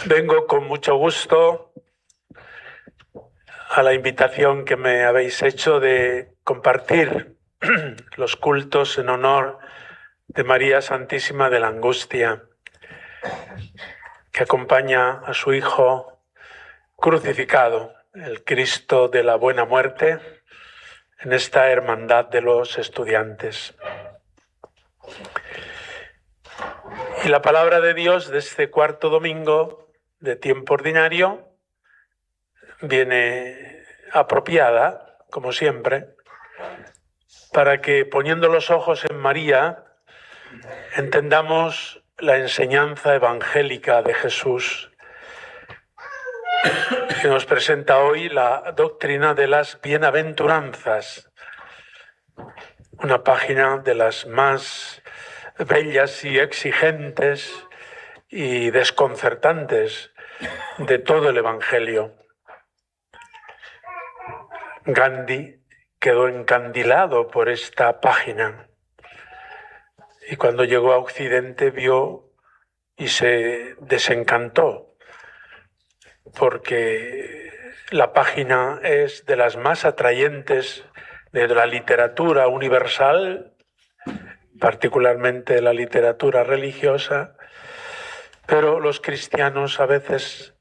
Vengo con mucho gusto a la invitación que me habéis hecho de compartir los cultos en honor de María Santísima de la Angustia, que acompaña a su Hijo crucificado, el Cristo de la Buena Muerte, en esta hermandad de los estudiantes. Y la palabra de Dios de este cuarto domingo de tiempo ordinario viene apropiada, como siempre, para que poniendo los ojos en María entendamos la enseñanza evangélica de Jesús, que nos presenta hoy la doctrina de las bienaventuranzas, una página de las más bellas y exigentes y desconcertantes de todo el Evangelio. Gandhi quedó encandilado por esta página y cuando llegó a Occidente vio y se desencantó porque la página es de las más atrayentes de la literatura universal, particularmente de la literatura religiosa, pero los cristianos a veces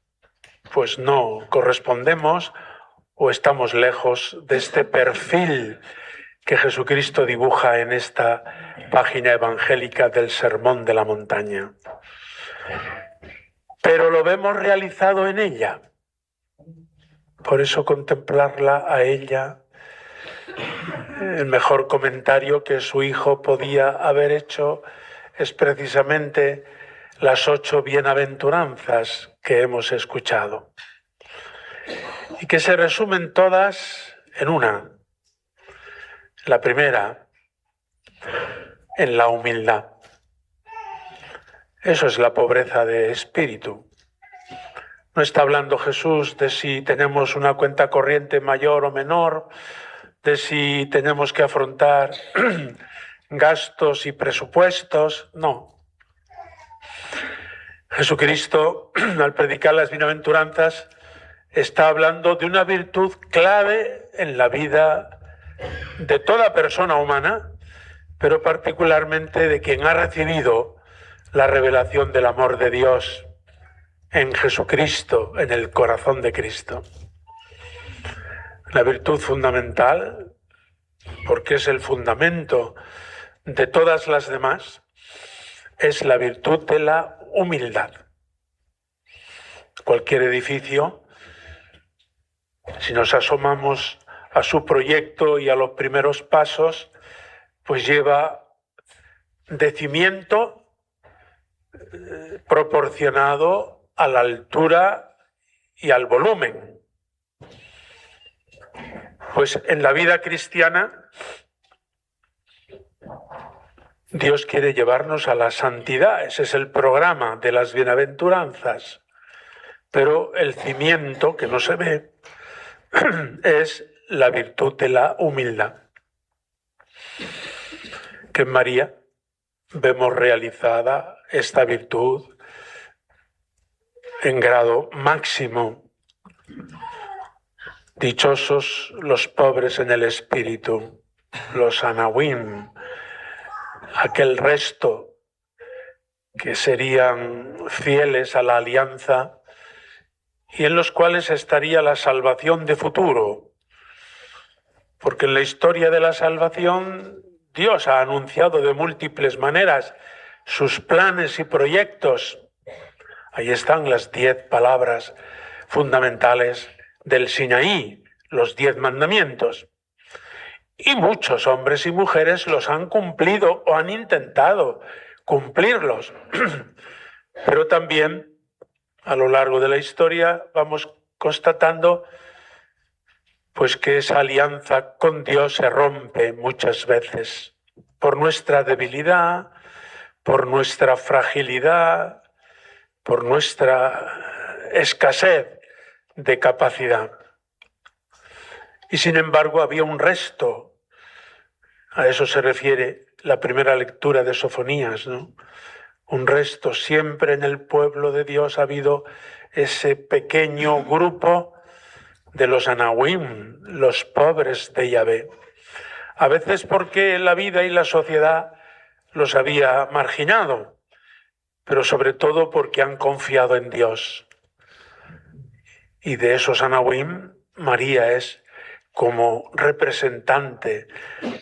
pues no correspondemos o estamos lejos de este perfil que Jesucristo dibuja en esta página evangélica del Sermón de la Montaña. Pero lo vemos realizado en ella. Por eso contemplarla a ella, el mejor comentario que su hijo podía haber hecho es precisamente las 8 bienaventuranzas que hemos escuchado y que se resumen todas en una. La primera, en la humildad. Eso es la pobreza de espíritu. No está hablando Jesús de si tenemos una cuenta corriente mayor o menor, de si tenemos que afrontar gastos y presupuestos, no. Jesucristo, al predicar las bienaventuranzas, está hablando de una virtud clave en la vida de toda persona humana, pero particularmente de quien ha recibido la revelación del amor de Dios en Jesucristo, en el corazón de Cristo. La virtud fundamental, porque es el fundamento de todas las demás, es la virtud de la humildad. Cualquier edificio, si nos asomamos a su proyecto y a los primeros pasos, pues lleva de cimiento proporcionado a la altura y al volumen. Pues en la vida cristiana Dios quiere llevarnos a la santidad, ese es el programa de las bienaventuranzas, pero el cimiento que no se ve es la virtud de la humildad, que en María vemos realizada esta virtud en grado máximo. Dichosos los pobres en el espíritu, los anahuim, aquel resto que serían fieles a la alianza y en los cuales estaría la salvación de futuro. Porque en la historia de la salvación Dios ha anunciado de múltiples maneras sus planes y proyectos. Ahí están las 10 palabras fundamentales del Sinaí, los 10 mandamientos. Y muchos hombres y mujeres los han cumplido o han intentado cumplirlos. Pero también a lo largo de la historia vamos constatando pues que esa alianza con Dios se rompe muchas veces por nuestra debilidad, por nuestra fragilidad, por nuestra escasez de capacidad. Y sin embargo había un resto, a eso se refiere la primera lectura de Sofonías, ¿no? un resto. Siempre en el pueblo de Dios ha habido ese pequeño grupo de los Anahuim, los pobres de Yahvé. A veces porque la vida y la sociedad los había marginado, pero sobre todo porque han confiado en Dios. Y de esos Anahuim, María es como representante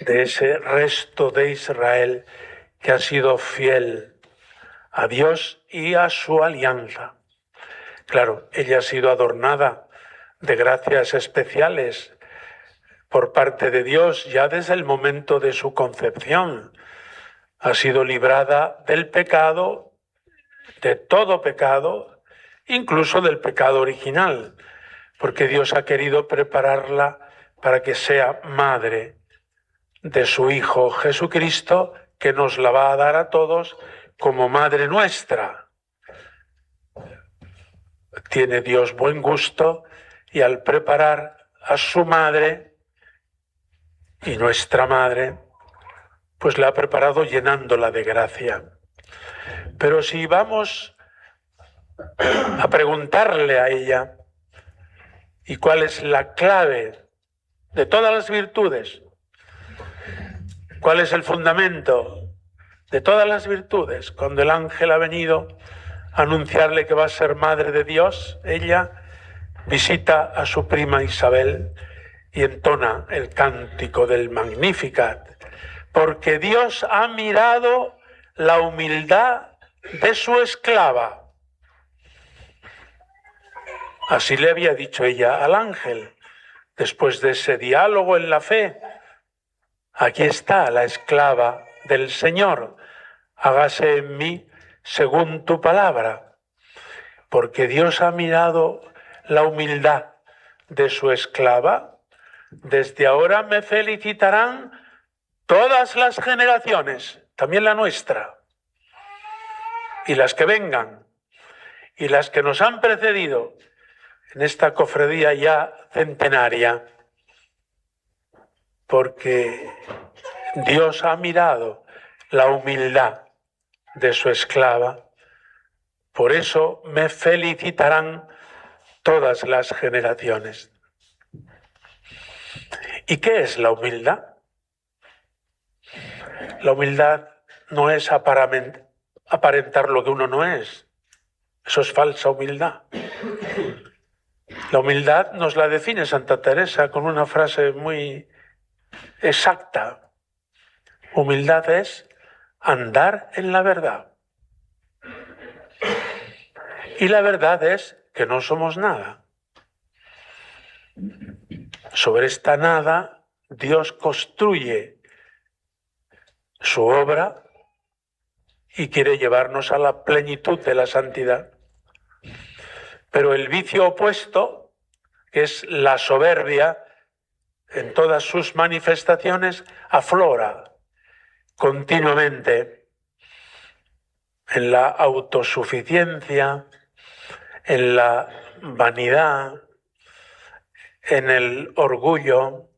de ese resto de Israel que ha sido fiel a Dios y a su alianza. Claro, ella ha sido adornada de gracias especiales por parte de Dios ya desde el momento de su concepción. Ha sido librada del pecado, de todo pecado, incluso del pecado original, porque Dios ha querido prepararla para que sea madre de su Hijo Jesucristo, que nos la va a dar a todos como madre nuestra. Tiene Dios buen gusto y al preparar a su madre y nuestra madre, pues la ha preparado llenándola de gracia. Pero si vamos a preguntarle a ella, ¿y cuál es la clave de todas las virtudes? ¿Cuál es el fundamento de todas las virtudes? Cuando el ángel ha venido a anunciarle que va a ser madre de Dios, ella visita a su prima Isabel y entona el cántico del Magnificat, porque Dios ha mirado la humildad de su esclava. Así le había dicho ella al ángel, después de ese diálogo en la fe. Aquí está la esclava del Señor, hágase en mí según tu palabra, porque Dios ha mirado la humildad de su esclava. Desde ahora me felicitarán todas las generaciones, también la nuestra, y las que vengan, y las que nos han precedido en esta cofradía ya centenaria, porque Dios ha mirado la humildad de su esclava. Por eso me felicitarán todas las generaciones. ¿Y qué es la humildad? La humildad no es aparentar lo que uno no es. Eso es falsa humildad. La humildad nos la define Santa Teresa con una frase muy exacta. Humildad es andar en la verdad. Y la verdad es que no somos nada. Sobre esta nada, Dios construye su obra y quiere llevarnos a la plenitud de la santidad. Pero el vicio opuesto, que es la soberbia, en todas sus manifestaciones, aflora continuamente en la autosuficiencia, en la vanidad, en el orgullo,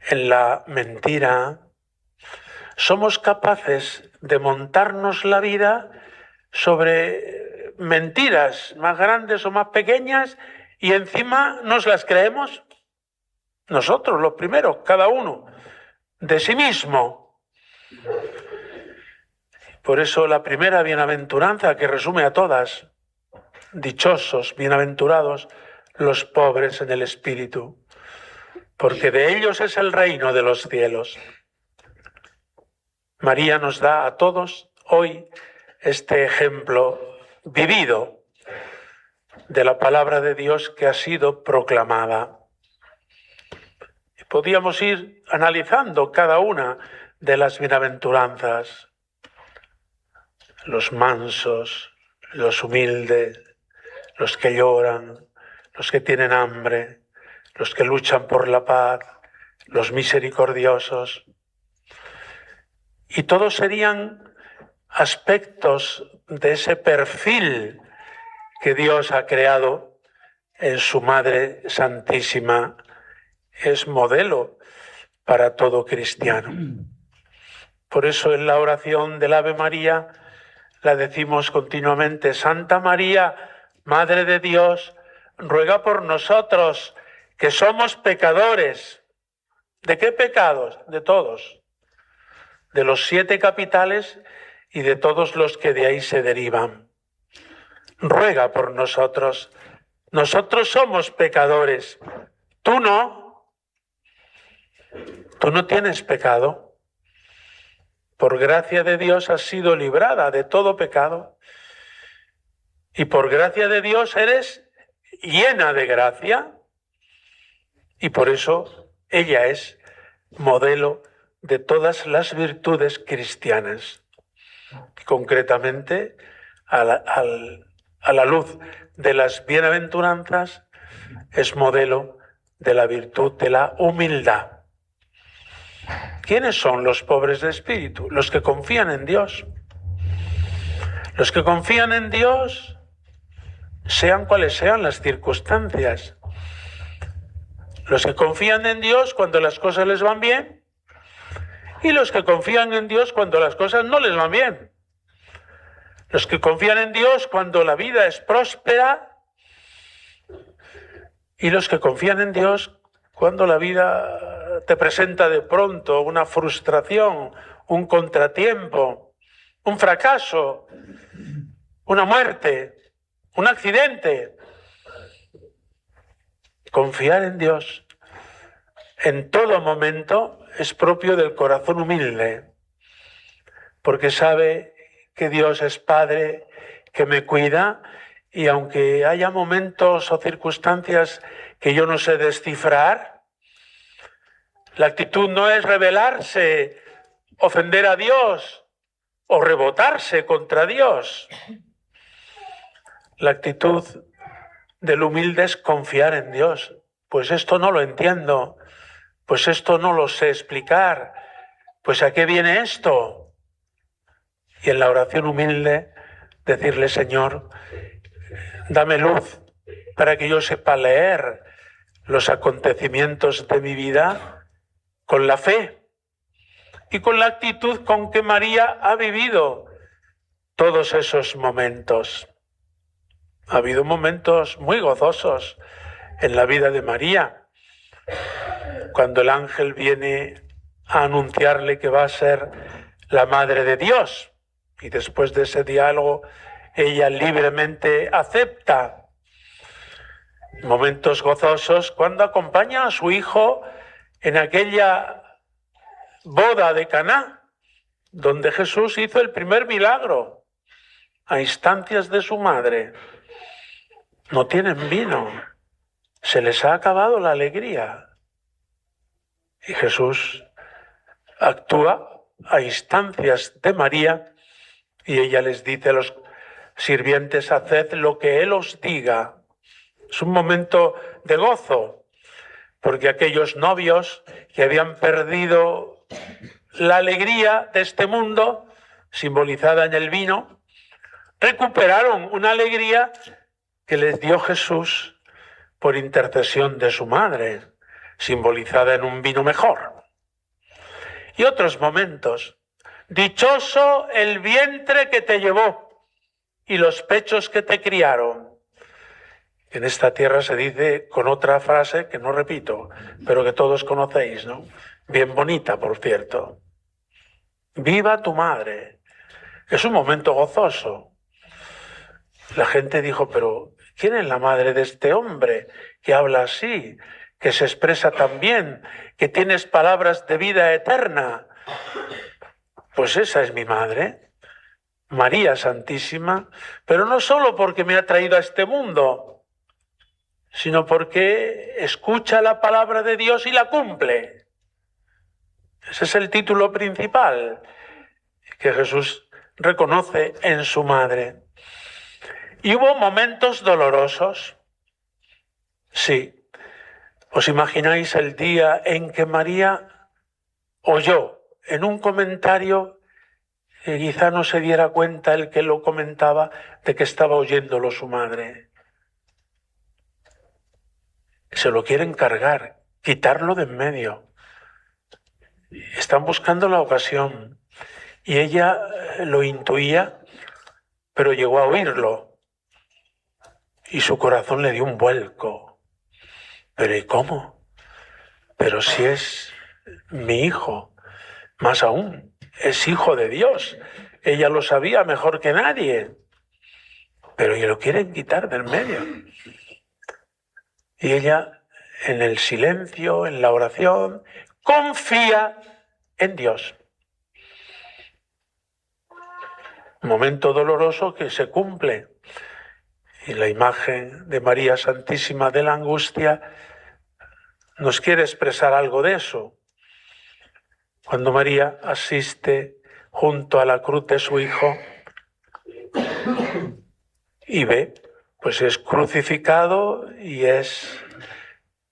en la mentira. Somos capaces de montarnos la vida sobre mentiras más grandes o más pequeñas y encima nos las creemos nosotros, los primeros, cada uno, de sí mismo. Por eso la primera bienaventuranza que resume a todas: dichosos, bienaventurados los pobres en el espíritu, porque de ellos es el reino de los cielos. María nos da a todos hoy este ejemplo vivido de la palabra de Dios que ha sido proclamada. Y podíamos ir analizando cada una de las bienaventuranzas: los mansos, los humildes, los que lloran, los que tienen hambre, los que luchan por la paz, los misericordiosos. Y todos serían aspectos de ese perfil que Dios ha creado en su Madre Santísima. Es modelo para todo cristiano. Por eso en la oración del Ave María la decimos continuamente: Santa María, Madre de Dios, ruega por nosotros, que somos pecadores. ¿De qué pecados? De todos. De los 7 capitales y de todos los que de ahí se derivan. Ruega por nosotros. Nosotros somos pecadores. Tú no. Tú no tienes pecado. Por gracia de Dios has sido librada de todo pecado. Y por gracia de Dios eres llena de gracia. Y por eso ella es modelo de todas las virtudes cristianas. Y concretamente, a la luz de las bienaventuranzas, es modelo de la virtud de la humildad. ¿Quiénes son los pobres de espíritu? Los que confían en Dios. Los que confían en Dios, sean cuales sean las circunstancias. Los que confían en Dios cuando las cosas les van bien, y los que confían en Dios cuando las cosas no les van bien. Los que confían en Dios cuando la vida es próspera, y los que confían en Dios cuando la vida te presenta de pronto una frustración, un contratiempo, un fracaso, una muerte, un accidente. Confiar en Dios en todo momento es propio del corazón humilde, porque sabe que Dios es Padre, que me cuida, y aunque haya momentos o circunstancias que yo no sé descifrar, la actitud no es rebelarse, ofender a Dios o rebotarse contra Dios. La actitud del humilde es confiar en Dios. Pues esto no lo entiendo, pues esto no lo sé explicar, pues ¿a qué viene esto? Y en la oración humilde decirle: Señor, dame luz para que yo sepa leer los acontecimientos de mi vida con la fe y con la actitud con que María ha vivido todos esos momentos. Ha habido momentos muy gozosos en la vida de María, cuando el ángel viene a anunciarle que va a ser la Madre de Dios, y después de ese diálogo ella libremente acepta. Momentos gozosos cuando acompaña a su hijo en aquella boda de Caná, donde Jesús hizo el primer milagro a instancias de su madre. No tienen vino, se les ha acabado la alegría. Y Jesús actúa a instancias de María y ella les dice a los sirvientes: haced lo que Él os diga. Es un momento de gozo, porque aquellos novios que habían perdido la alegría de este mundo, simbolizada en el vino, recuperaron una alegría que les dio Jesús por intercesión de su madre, simbolizada en un vino mejor. Y otros momentos: dichoso el vientre que te llevó y los pechos que te criaron. En esta tierra se dice con otra frase que no repito, pero que todos conocéis, ¿no? Bien bonita, por cierto. ¡Viva tu madre! Es un momento gozoso. La gente dijo: pero ¿quién es la madre de este hombre que habla así, que se expresa tan bien, que tienes palabras de vida eterna? Pues esa es mi madre, María Santísima, pero no solo porque me ha traído a este mundo, sino porque escucha la palabra de Dios y la cumple. Ese es el título principal que Jesús reconoce en su madre. Y hubo momentos dolorosos. Sí. ¿Os imagináis el día en que María oyó en un comentario que quizá no se diera cuenta el que lo comentaba de que estaba oyéndolo su madre? Se lo quieren cargar, quitarlo de en medio. Están buscando la ocasión. Y ella lo intuía pero llegó a oírlo y su corazón le dio un vuelco. ¿Pero y cómo? Pero si es mi hijo, más aún, es hijo de Dios. Ella lo sabía mejor que nadie, pero y lo quieren quitar del medio. Y ella, en el silencio, en la oración, confía en Dios. Momento doloroso que se cumple. Y la imagen de María Santísima de la Angustia nos quiere expresar algo de eso. Cuando María asiste junto a la cruz de su hijo y ve, pues es crucificado y es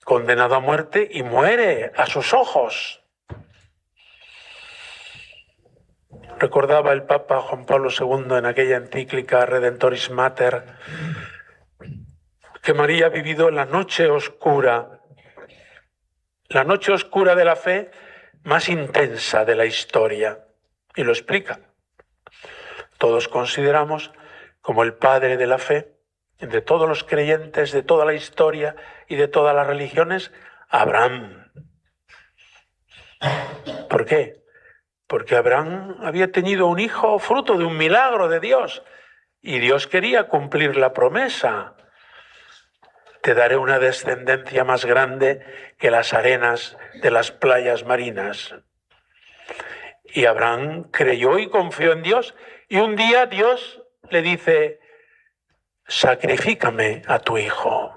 condenado a muerte y muere a sus ojos. Recordaba el Papa Juan Pablo II en aquella encíclica Redentoris Mater que María ha vivido la noche oscura de la fe más intensa de la historia. Y lo explica. Todos consideramos como el padre de la fe, de todos los creyentes, de toda la historia y de todas las religiones, Abraham. ¿Por qué? Porque Abraham había tenido un hijo fruto de un milagro de Dios y Dios quería cumplir la promesa. Te daré una descendencia más grande que las arenas de las playas marinas. Y Abraham creyó y confió en Dios y un día Dios le dice, sacrifícame a tu hijo.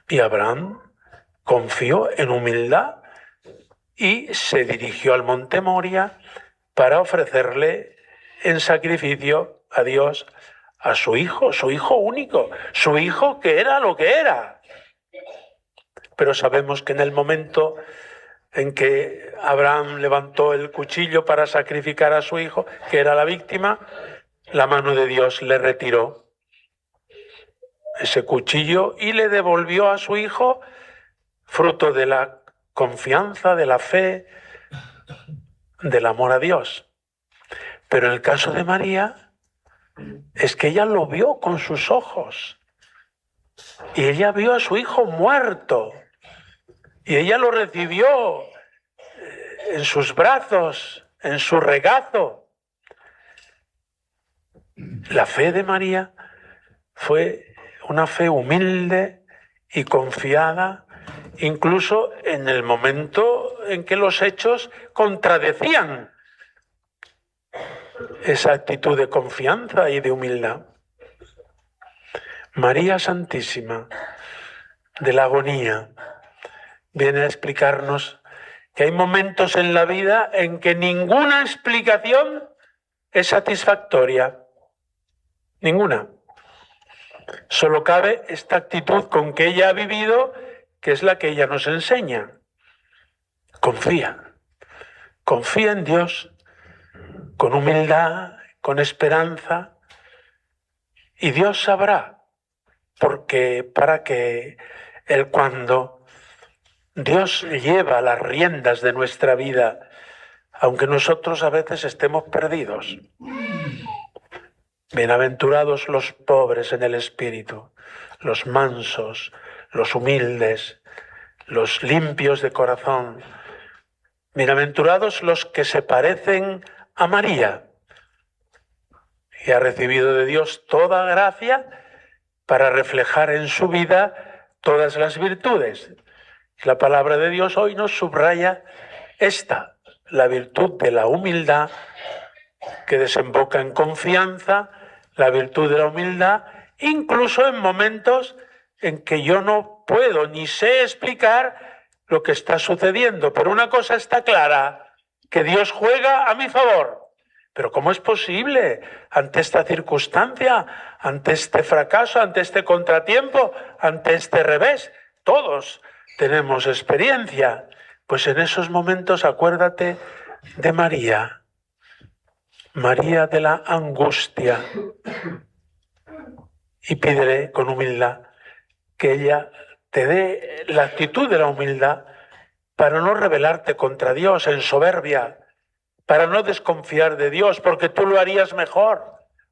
Y Abraham confió en humildad y se dirigió al monte Moria para ofrecerle en sacrificio a Dios a su hijo único, su hijo que era lo que era. Pero sabemos que en el momento en que Abraham levantó el cuchillo para sacrificar a su hijo, que era la víctima, la mano de Dios le retiró ese cuchillo y le devolvió a su hijo, fruto de la confianza, de la fe, del amor a Dios. Pero en el caso de María, es que ella lo vio con sus ojos. Y ella vio a su hijo muerto. Y ella lo recibió en sus brazos, en su regazo. La fe de María fue una fe humilde y confiada, incluso en el momento en que los hechos contradecían esa actitud de confianza y de humildad. María Santísima de la agonía viene a explicarnos que hay momentos en la vida en que ninguna explicación es satisfactoria. Ninguna. Solo cabe esta actitud con que ella ha vivido, que es la que ella nos enseña. Confía. Confía en Dios con humildad, con esperanza, y Dios sabrá, porque para que cuando Dios lleva las riendas de nuestra vida, aunque nosotros a veces estemos perdidos. Bienaventurados los pobres en el espíritu, los mansos, los humildes, los limpios de corazón. Bienaventurados los que se parecen a María y ha recibido de Dios toda gracia para reflejar en su vida todas las virtudes. La palabra de Dios hoy nos subraya esta, la virtud de la humildad que desemboca en confianza, la virtud de la humildad, incluso en momentos en que yo no puedo ni sé explicar lo que está sucediendo. Pero una cosa está clara, que Dios juega a mi favor. Pero ¿cómo es posible ante esta circunstancia, ante este fracaso, ante este contratiempo, ante este revés? Todos tenemos experiencia. Pues en esos momentos acuérdate de María, María de la angustia, y pídele con humildad que ella te dé la actitud de la humildad para no rebelarte contra Dios en soberbia, para no desconfiar de Dios, porque tú lo harías mejor.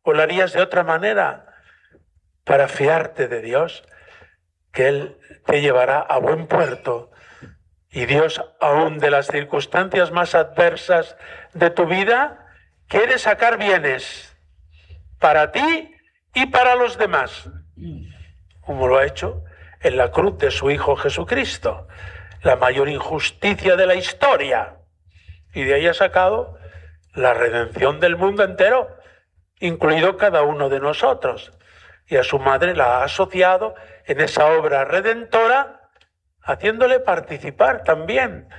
¿O lo harías de otra manera para fiarte de Dios? Que Él te llevará a buen puerto. Y Dios, aún de las circunstancias más adversas de tu vida, quiere sacar bienes para ti y para los demás, como lo ha hecho en la cruz de su Hijo Jesucristo, la mayor injusticia de la historia. Y de ahí ha sacado la redención del mundo entero, incluido cada uno de nosotros. Y a su madre la ha asociado en esa obra redentora, haciéndole participar también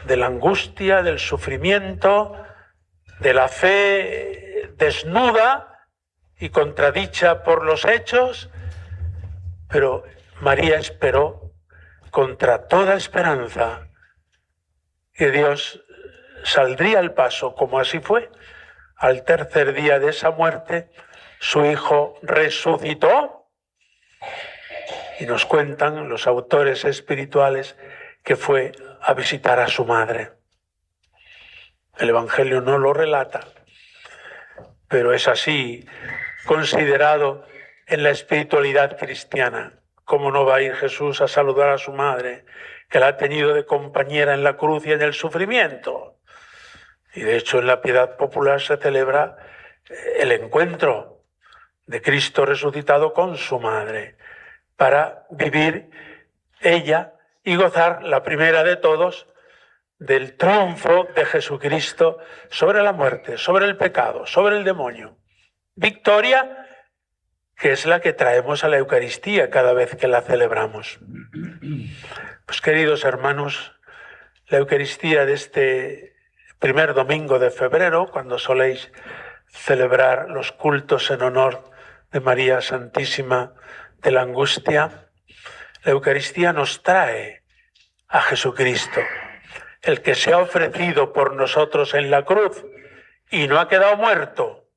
de la angustia, del sufrimiento, de la fe desnuda y contradicha por los hechos. Pero María esperó contra toda esperanza que Dios saldría al paso, como así fue. Al tercer día de esa muerte, su Hijo resucitó, y nos cuentan los autores espirituales que fue a visitar a su madre. El Evangelio no lo relata, pero es así considerado en la espiritualidad cristiana. ¿Cómo no va a ir Jesús a saludar a su madre, que la ha tenido de compañera en la cruz y en el sufrimiento? Y de hecho en la piedad popular se celebra el encuentro de Cristo resucitado con su madre, para vivir ella y gozar, la primera de todos, del triunfo de Jesucristo sobre la muerte, sobre el pecado, sobre el demonio. Victoria que es la que traemos a la Eucaristía cada vez que la celebramos. Pues queridos hermanos, la Eucaristía de este primer domingo de febrero, cuando soléis celebrar los cultos en honor de María Santísima de la Angustia, la Eucaristía nos trae a Jesucristo, el que se ha ofrecido por nosotros en la cruz y no ha quedado muerto.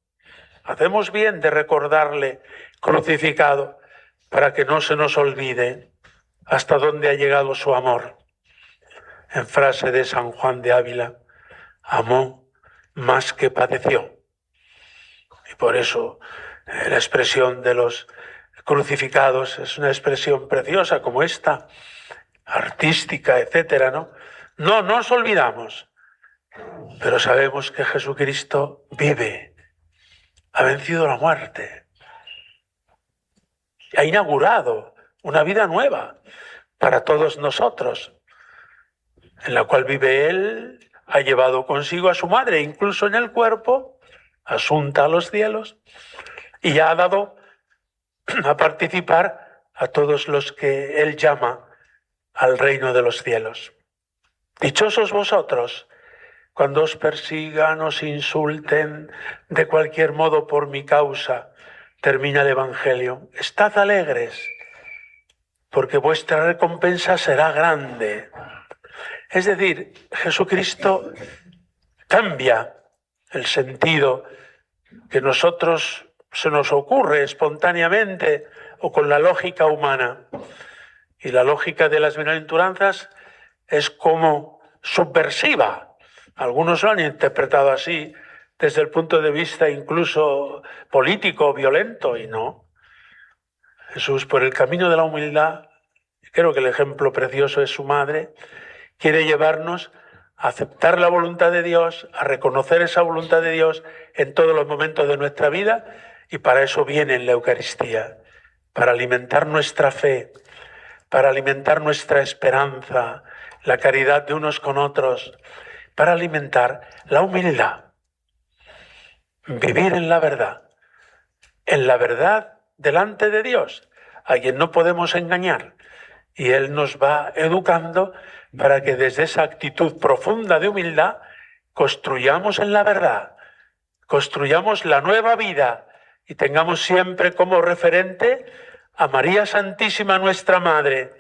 Hacemos bien de recordarle crucificado para que no se nos olvide hasta dónde ha llegado su amor. En frase de San Juan de Ávila, amó más que padeció. Y por eso la expresión de los crucificados es una expresión preciosa como esta, artística, etcétera, ¿no? No nos olvidamos, pero sabemos que Jesucristo vive, ha vencido la muerte, ha inaugurado una vida nueva para todos nosotros, en la cual vive Él, ha llevado consigo a su madre, incluso en el cuerpo, asunta a los cielos, y ya ha dado a participar a todos los que Él llama al reino de los cielos. Dichosos vosotros, cuando os persigan, os insulten de cualquier modo por mi causa, termina el Evangelio. Estad alegres, porque vuestra recompensa será grande. Es decir, Jesucristo cambia el sentido que nosotros se nos ocurre espontáneamente o con la lógica humana. Y la lógica de las bienaventuranzas es como subversiva. Algunos lo han interpretado así, desde el punto de vista incluso político, violento, y no. Jesús, por el camino de la humildad, creo que el ejemplo precioso es su madre, quiere llevarnos a aceptar la voluntad de Dios, a reconocer esa voluntad de Dios en todos los momentos de nuestra vida, y para eso viene en la Eucaristía, para alimentar nuestra fe, para alimentar nuestra esperanza, la caridad de unos con otros, para alimentar la humildad. Vivir en la verdad delante de Dios, a quien no podemos engañar. Y Él nos va educando para que desde esa actitud profunda de humildad construyamos en la verdad, construyamos la nueva vida y tengamos siempre como referente a María Santísima, nuestra Madre,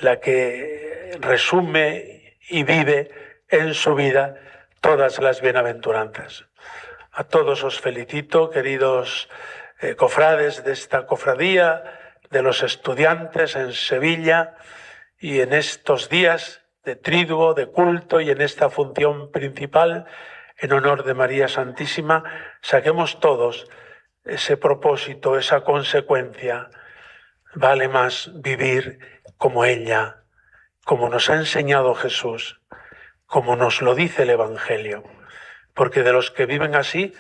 la que resume y vive en su vida todas las bienaventuranzas. A todos os felicito, queridos cofrades de esta cofradía, de los estudiantes en Sevilla, y en estos días de triduo, de culto y en esta función principal en honor de María Santísima, saquemos todos ese propósito, esa consecuencia. Vale más vivir como ella, como nos ha enseñado Jesús, como nos lo dice el Evangelio, porque de los que viven así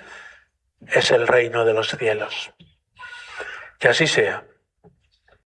es el reino de los cielos. Que así sea.